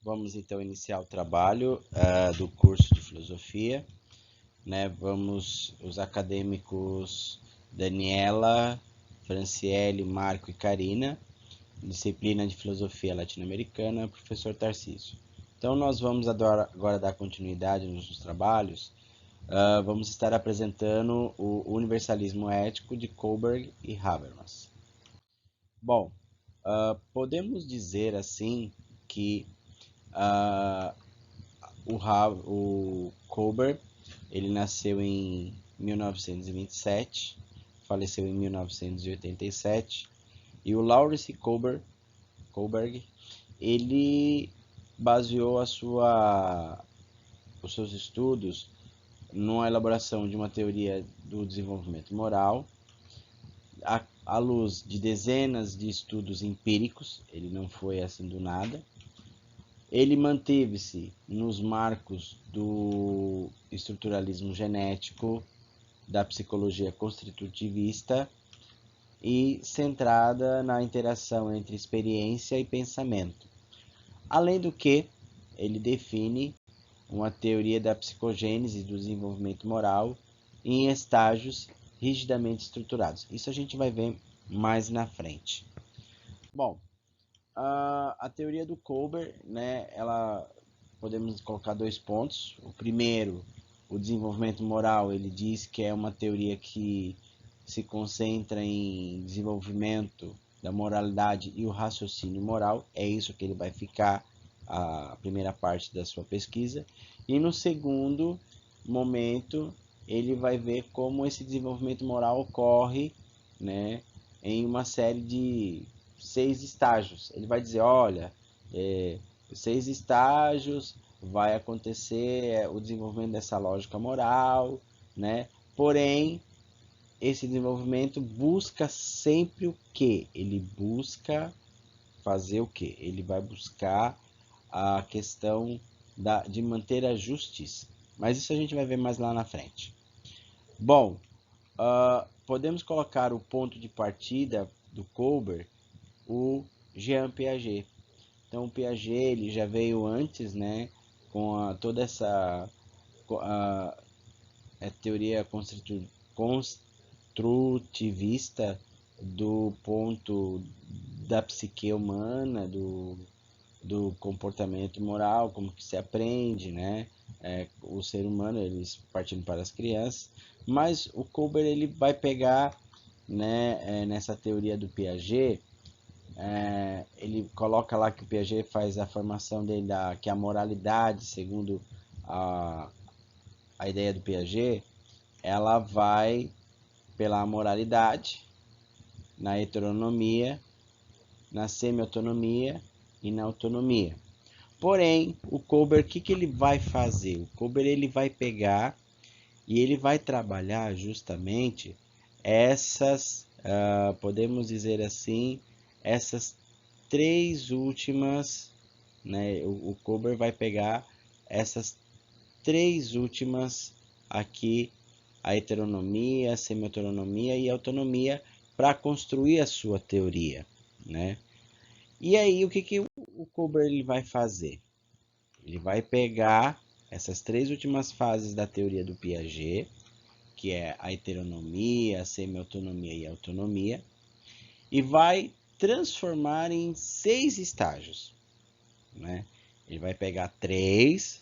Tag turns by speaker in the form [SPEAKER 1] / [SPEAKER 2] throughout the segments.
[SPEAKER 1] Vamos então iniciar o trabalho do curso de filosofia, né? Vamos os acadêmicos Daniela, Franciele, Marco e Karina, disciplina de filosofia latino-americana, professor Tarcísio. Então nós vamos agora dar continuidade nos nossos trabalhos. Vamos estar apresentando o universalismo ético de Kohlberg e Habermas. Bom, podemos dizer assim que uh, o Kohlberg ele nasceu em 1927, faleceu em 1987, e o Lawrence Kohlberg ele baseou os seus estudos numa elaboração de uma teoria do desenvolvimento moral, à luz de dezenas de estudos empíricos. Ele não foi assim do nada. Ele manteve-se nos marcos do estruturalismo genético, da psicologia constitutivista e centrada na interação entre experiência e pensamento. Além do que, ele define uma teoria da psicogênese e do desenvolvimento moral em estágios rigidamente estruturados. Isso a gente vai ver mais na frente. Bom, a teoria do Kohlberg, né, ela podemos colocar dois pontos. O primeiro, o desenvolvimento moral, ele diz que é uma teoria que se concentra em desenvolvimento da moralidade e o raciocínio moral. É isso que ele vai ficar a primeira parte da sua pesquisa. E no segundo momento, ele vai ver como esse desenvolvimento moral ocorre, né, em uma série de 6 estágios. Ele vai dizer, olha, 6 estágios vai acontecer o desenvolvimento dessa lógica moral, né? Porém, esse desenvolvimento busca sempre o quê? Ele busca fazer o quê? Ele vai buscar a questão de manter a justiça. Mas isso a gente vai ver mais lá na frente. Bom, podemos colocar o ponto de partida do Kohlberg, o Jean Piaget. Então o Piaget ele já veio antes, né, com toda essa a teoria construtivista do ponto da psique humana, do comportamento moral, como que se aprende, né? O ser humano, eles partindo para as crianças, mas o Kohlberg ele vai pegar, né, nessa teoria do Piaget, ele coloca lá que o Piaget faz a formação dele, que a moralidade, segundo a, a ideia do Piaget, ela vai pela moralidade, na heteronomia, na semi-autonomia e na autonomia. Porém, o Kohlberg, o que ele vai fazer? O Kohlberg ele vai pegar e ele vai trabalhar justamente essas, podemos dizer assim, essas três últimas, né? O Kohlberg vai pegar essas três últimas aqui, a heteronomia, a semi-autonomia e a autonomia, para construir a sua teoria, né? E aí, o que o Kohlberg ele vai fazer? Ele vai pegar essas três últimas fases da teoria do Piaget, que é a heteronomia, a semi-autonomia e a autonomia, e vai transformar em 6 estágios, né? Ele vai pegar 3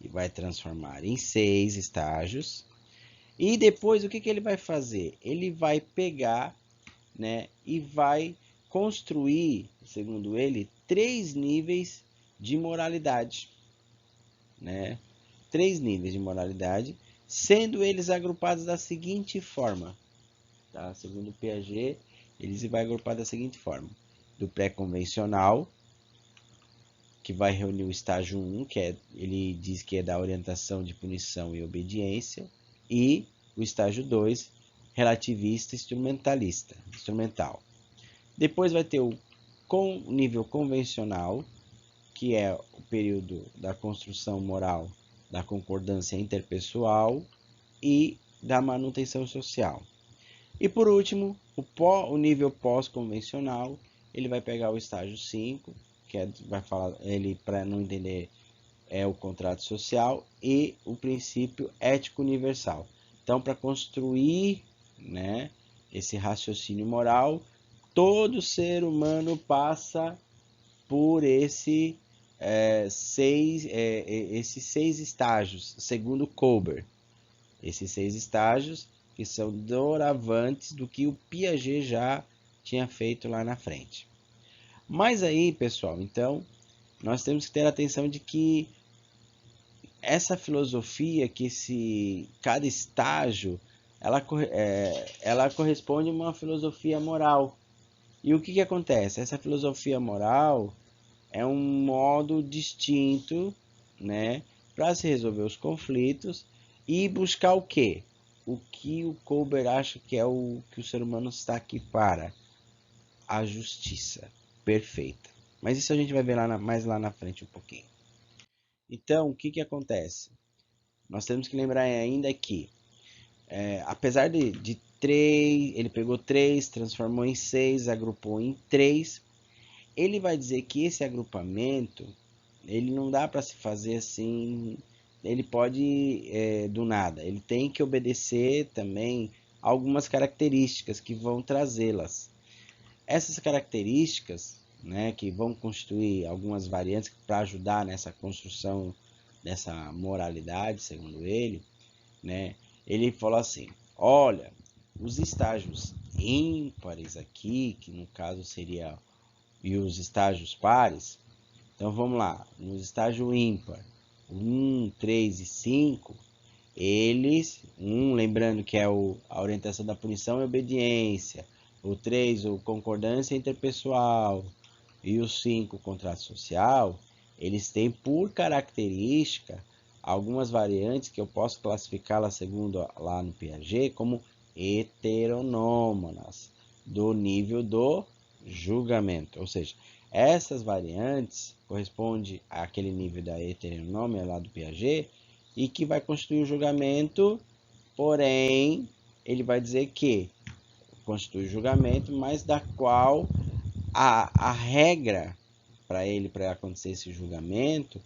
[SPEAKER 1] e vai transformar em 6 estágios. E depois o que ele vai fazer? Ele vai pegar, né, e vai construir, segundo ele, 3 níveis de moralidade, né? 3 níveis de moralidade, sendo eles agrupados da seguinte forma, tá? Segundo Piaget, eles vai agrupar da seguinte forma: do pré-convencional, que vai reunir o estágio 1, ele diz que é da orientação de punição e obediência, e o estágio 2, relativista instrumental. Depois vai ter o nível convencional, que é o período da construção moral, da concordância interpessoal e da manutenção social. E por último, o nível pós-convencional, ele vai pegar o estágio 5, que vai falar, ele para não entender, é o contrato social e o princípio ético universal. Então, para construir, né, esse raciocínio moral, todo ser humano passa por esses 6 estágios, segundo Kohlberg. Esses 6 estágios que são doravantes do que o Piaget já tinha feito lá na frente. Mas aí, pessoal, então, nós temos que ter atenção de que essa filosofia, que cada estágio, ela corresponde a uma filosofia moral. E o que acontece? Essa filosofia moral é um modo distinto, né, para se resolver os conflitos e buscar o quê? O que o Kohlberg acha que é o que o ser humano está aqui para? A justiça perfeita. Mas isso a gente vai ver mais lá na frente um pouquinho. Então, o que acontece? Nós temos que lembrar ainda que, apesar de 3, ele pegou 3, transformou em 6, agrupou em 3, ele vai dizer que esse agrupamento, ele não dá para se fazer assim, ele pode do nada, ele tem que obedecer também algumas características que vão trazê-las. Essas características, né, que vão constituir algumas variantes para ajudar nessa construção dessa moralidade, segundo ele, né, ele falou assim: olha, os estágios ímpares aqui, que no caso seria, e os estágios pares. Então vamos lá, no estágio ímpar, 1, 3 e 5, eles, lembrando que é a orientação da punição e obediência, o 3, o concordância interpessoal, e o 5, o contrato social, eles têm por característica algumas variantes que eu posso classificá-las segundo lá no Piaget como heteronômanas, do nível do julgamento. Ou seja, essas variantes correspondem àquele nível da heteronômia lá do Piaget e que vai constituir o julgamento, porém, ele vai dizer que constitui o julgamento, mas da qual a regra para acontecer esse julgamento,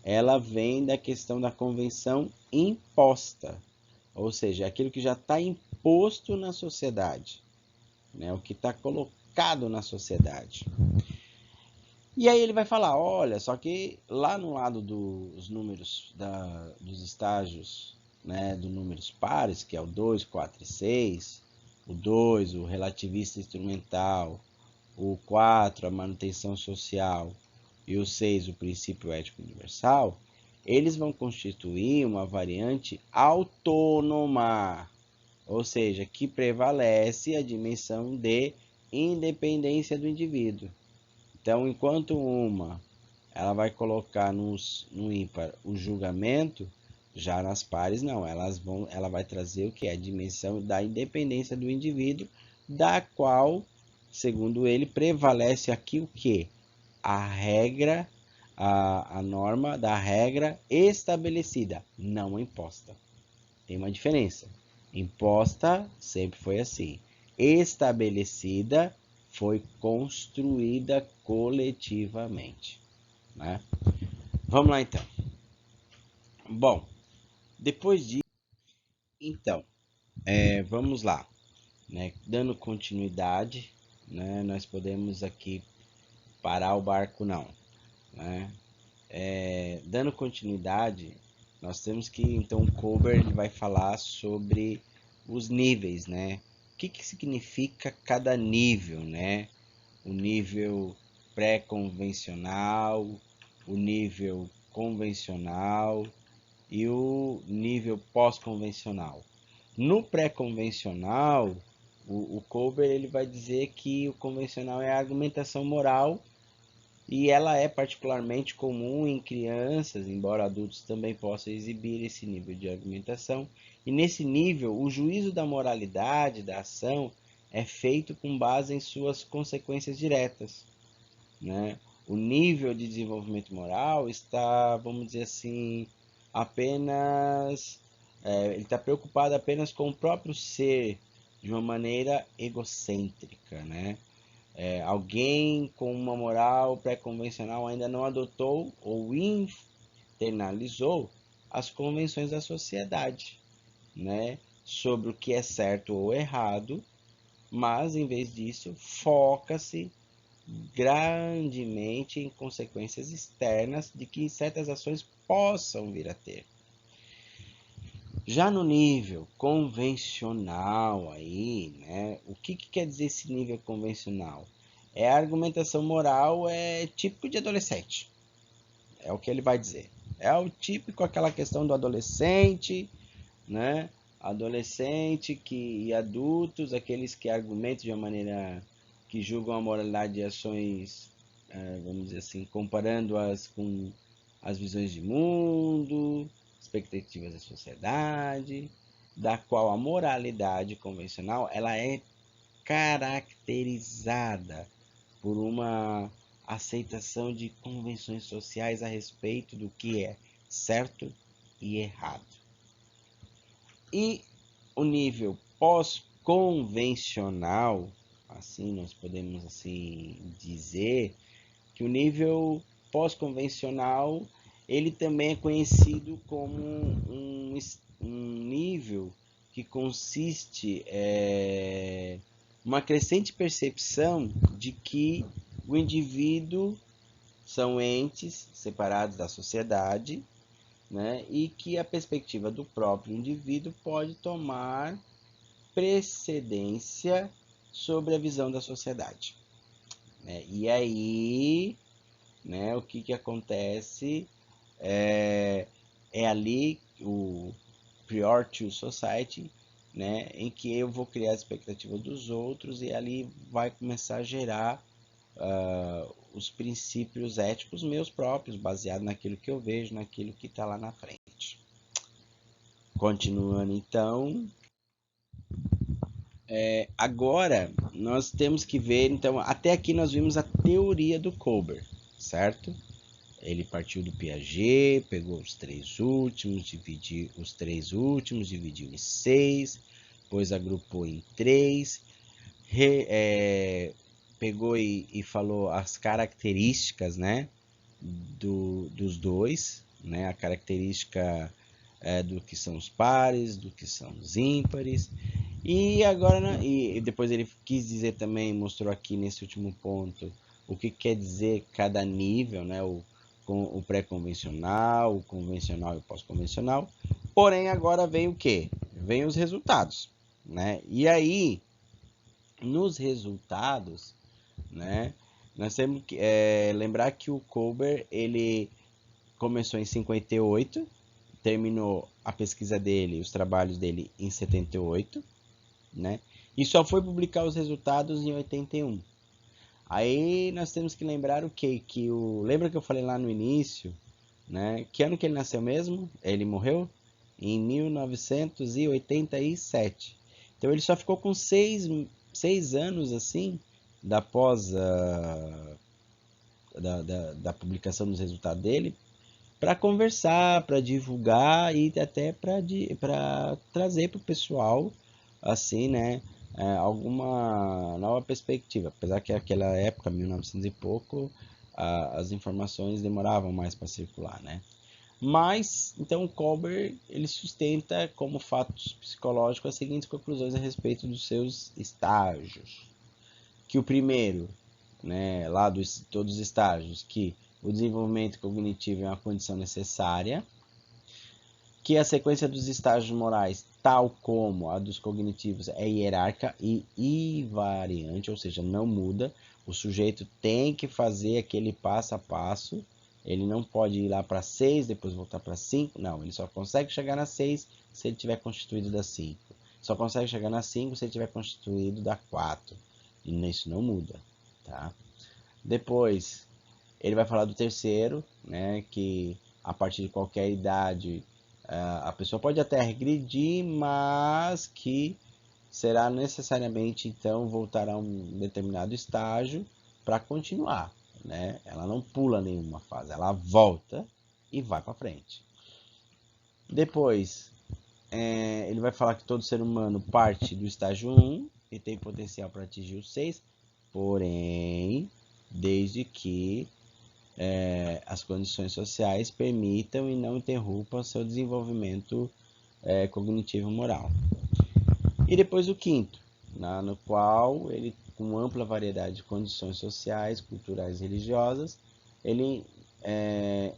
[SPEAKER 1] ela vem da questão da convenção imposta, ou seja, aquilo que já está imposto na sociedade, né? O que está colocado na sociedade. E aí ele vai falar, olha, só que lá no lado dos números dos estágios, né, dos números pares, que é o 2, 4 e 6, o 2, o relativista instrumental, o 4, a manutenção social, e o 6, o princípio ético universal, eles vão constituir uma variante autônoma, ou seja, que prevalece a dimensão de independência do indivíduo. Então, enquanto ela vai colocar no ímpar o julgamento, já nas pares não, ela vai trazer o que é a dimensão da independência do indivíduo, da qual, segundo ele, prevalece aqui o que? A regra, a norma da regra estabelecida, não imposta. Tem uma diferença. Imposta sempre foi assim. Estabelecida foi construída coletivamente, né? Vamos lá então. Bom, depois disso, então, vamos lá, né? Dando continuidade, né? Nós podemos aqui parar o barco não, né? Dando continuidade, nós temos que, então, o Kohlberg ele vai falar sobre os níveis, né? O que significa cada nível, né? O nível pré-convencional, o nível convencional e o nível pós-convencional. No pré-convencional, o Kohlberg ele vai dizer que o convencional é a argumentação moral e ela é particularmente comum em crianças, embora adultos também possam exibir esse nível de argumentação. E nesse nível, o juízo da moralidade da ação é feito com base em suas consequências diretas, né? O nível de desenvolvimento moral está, vamos dizer assim, apenas ele está apenas com o próprio ser de uma maneira egocêntrica, né? Alguém com uma moral pré-convencional ainda não adotou ou internalizou as convenções da sociedade, né, sobre o que é certo ou errado, mas em vez disso foca-se grandemente em consequências externas de que certas ações possam vir a ter. Já no nível convencional aí, né? O que quer dizer esse nível convencional? A argumentação moral é típico de adolescente. É o que ele vai dizer. É o típico aquela questão do adolescente, né? Adolescente e adultos, aqueles que argumentam de uma maneira que julgam a moralidade de ações, vamos dizer assim, comparando-as com as visões de mundo, expectativas da sociedade, da qual a moralidade convencional ela é caracterizada por uma aceitação de convenções sociais a respeito do que é certo e errado. E o nível pós-convencional, assim nós podemos assim dizer, que o nível pós-convencional ele também é conhecido como um nível que consiste uma crescente percepção de que o indivíduo são entes separados da sociedade, né, e que a perspectiva do próprio indivíduo pode tomar precedência sobre a visão da sociedade, né? E aí, né, o que acontece é ali o prior to society, né, em que eu vou criar a expectativa dos outros e ali vai começar a gerar os princípios éticos meus próprios, baseado naquilo que eu vejo, naquilo que está lá na frente. Continuando então, agora nós temos que ver, então, até aqui nós vimos a teoria do Kohlberg, certo? Ele partiu do Piaget, pegou os três últimos, dividiu em 6, depois agrupou em 3, pegou e falou as características, né, dos dois, né, a característica do que são os pares, do que são os ímpares, e agora, e depois ele quis dizer também, mostrou aqui nesse último ponto, o que quer dizer cada nível, né, o pré-convencional, o convencional e o pós-convencional. Porém, agora vem o quê? Vem os resultados, né? E aí, nos resultados, né, nós temos que lembrar que o Kohlberg, ele começou em 58, terminou a pesquisa dele, os trabalhos dele em 78, né? E só foi publicar os resultados em 81. Aí nós temos que lembrar o quê? Lembra que eu falei lá no início, né? Que ano que ele nasceu mesmo? Ele morreu em 1987. Então ele só ficou com 6 anos assim da pós da publicação dos resultados dele para conversar, para divulgar e até para trazer para o pessoal assim, né, alguma nova perspectiva. Apesar que naquela época, 1900 e pouco, as informações demoravam mais para circular, né? Mas, então, o Kohlberg ele sustenta como fatos psicológicos as seguintes conclusões a respeito dos seus estágios. Que o primeiro, né, lá dos todos os estágios, que o desenvolvimento cognitivo é uma condição necessária, que a sequência dos estágios morais, tal como a dos cognitivos, é hierárquica e invariante, ou seja, não muda. O sujeito tem que fazer aquele passo a passo. Ele não pode ir lá para 6, depois voltar para 5. Não, ele só consegue chegar na 6 se ele tiver constituído da 5. Só consegue chegar na 5 se ele tiver constituído da 4. E isso não muda, tá? Depois, ele vai falar do terceiro, né, que a partir de qualquer idade a pessoa pode até regredir, mas que será necessariamente então voltar a um determinado estágio para continuar, né? Ela não pula nenhuma fase, ela volta e vai para frente. Depois, ele vai falar que todo ser humano parte do estágio 1 e tem potencial para atingir o 6, porém, desde que as condições sociais permitam e não interrompam seu desenvolvimento cognitivo moral. E depois o quinto, no qual ele, com ampla variedade de condições sociais, culturais e religiosas, ele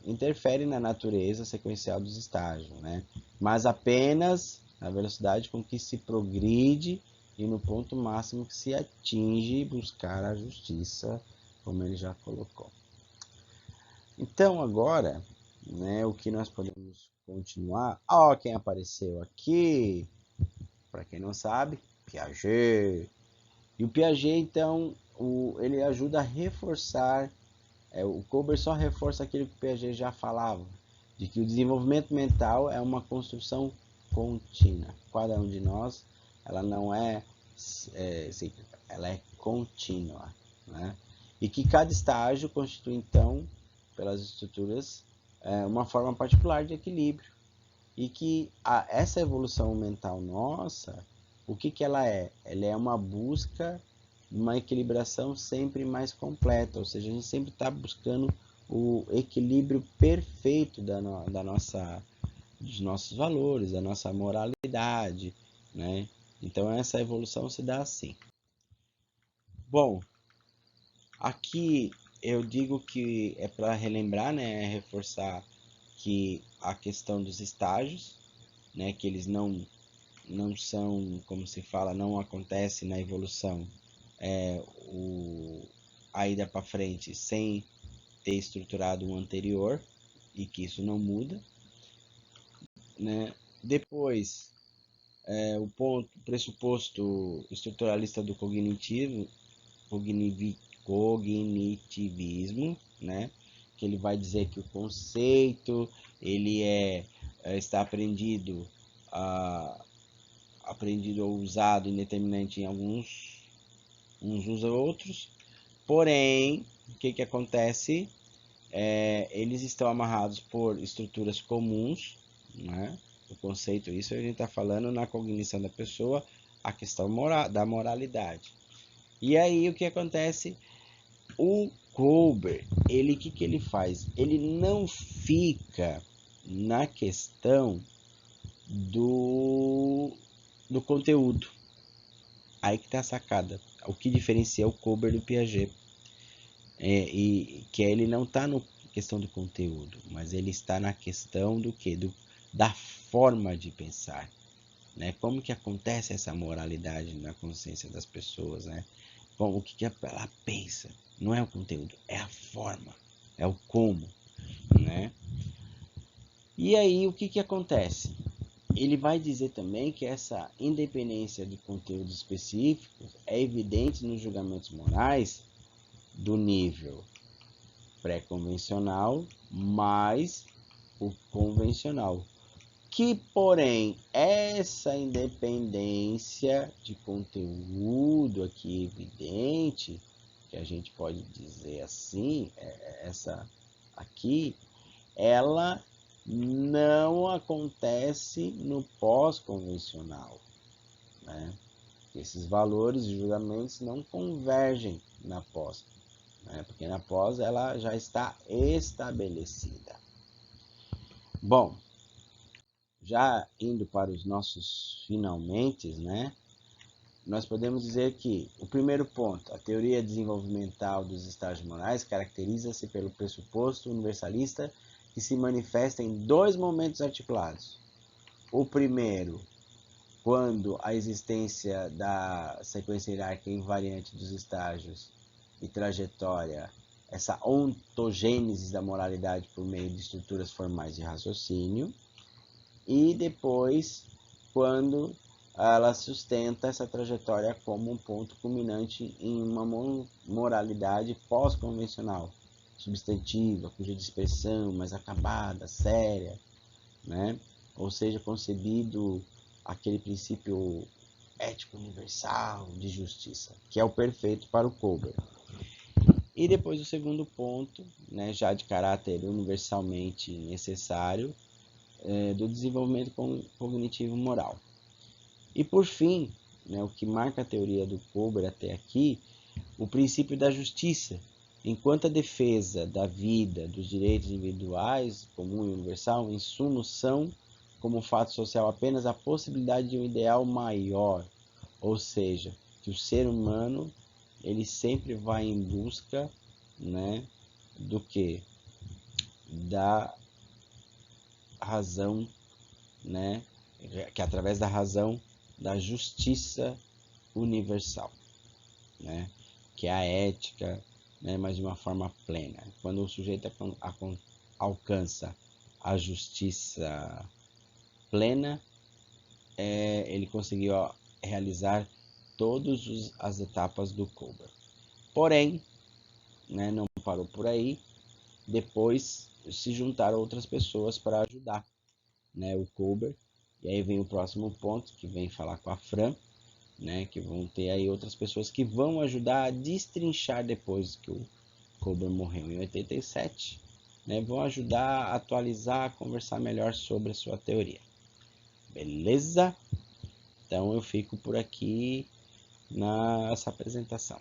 [SPEAKER 1] interfere na natureza sequencial dos estágios, né? Mas apenas na velocidade com que se progride e no ponto máximo que se atinge buscar a justiça, como ele já colocou. Então agora, né, o que nós podemos continuar? Ó, quem apareceu aqui, para quem não sabe, Piaget. E o Piaget, então, ele ajuda a reforçar, o Kober só reforça aquilo que o Piaget já falava, de que o desenvolvimento mental é uma construção contínua. Cada um de nós, ela não cíclica, ela é contínua, né? E que cada estágio constitui, então, pelas estruturas, uma forma particular de equilíbrio. E que essa evolução mental nossa, o que ela é? Ela é uma busca, uma equilibração sempre mais completa, ou seja, a gente sempre está buscando o equilíbrio perfeito dos nossos valores, da nossa moralidade, né? Então essa evolução se dá assim. Bom, aqui eu digo que é para relembrar, né, reforçar que a questão dos estágios, né, que eles não são, como se fala, não acontece na evolução a ida para frente sem ter estruturado o anterior e que isso não muda, né? Depois, o pressuposto estruturalista do cognitivismo, né? Que ele vai dizer que o conceito ele está aprendido ou usado indeterminadamente em alguns, uns usa outros, porém, o que acontece? Eles estão amarrados por estruturas comuns, né? O conceito, isso a gente está falando na cognição da pessoa, a questão da moralidade. E aí o que acontece? O Kober, o que ele faz? Ele não fica na questão do conteúdo. Aí que tá a sacada. O que diferencia o Kober do Piaget. E que ele não está na questão do conteúdo, mas ele está na questão do que? Da forma de pensar. Né? Como que acontece essa moralidade na consciência das pessoas, né? O que ela pensa. Não é o conteúdo, é a forma, é o como, né? E aí o que acontece? Ele vai dizer também que essa independência de conteúdos específicos é evidente nos julgamentos morais do nível pré-convencional mais o convencional. Que, porém, essa independência de conteúdo aqui evidente, que a gente pode dizer assim, essa aqui, ela não acontece no pós-convencional, né? Esses valores e julgamentos não convergem na pós, né? Porque na pós ela já está estabelecida. Bom, já indo para os nossos finalmente, né? Nós podemos dizer que o primeiro ponto, a teoria desenvolvimental dos estágios morais caracteriza-se pelo pressuposto universalista que se manifesta em dois momentos articulados. O primeiro, quando a existência da sequência hierárquica invariante dos estágios e trajetória, essa ontogênese da moralidade por meio de estruturas formais de raciocínio, e depois, quando ela sustenta essa trajetória como um ponto culminante em uma moralidade pós-convencional, substantiva, cuja dispersão mais acabada, séria, né? Ou seja, concebido aquele princípio ético universal de justiça, que é o perfeito para o Kober. E depois o segundo ponto, né, já de caráter universalmente necessário, do desenvolvimento cognitivo moral. E por fim, né, o que marca a teoria do Kober até aqui, o princípio da justiça. Enquanto a defesa da vida, dos direitos individuais, comum e universal, em suma, são, como fato social, apenas a possibilidade de um ideal maior, ou seja, que o ser humano ele sempre vai em busca, né, do que? Da razão, né, que através da razão da justiça universal, né, que é a ética, né, mas de uma forma plena. Quando o sujeito alcança a justiça plena, ele conseguiu realizar todas as etapas do Kober. Porém, né, não parou por aí. Depois se juntaram outras pessoas para ajudar, né, o Kober. E aí vem o próximo ponto, que vem falar com a Fran, né, que vão ter aí outras pessoas que vão ajudar a destrinchar depois que o Kober morreu em 87, né, vão ajudar a atualizar, a conversar melhor sobre a sua teoria. Beleza? Então eu fico por aqui nessa apresentação.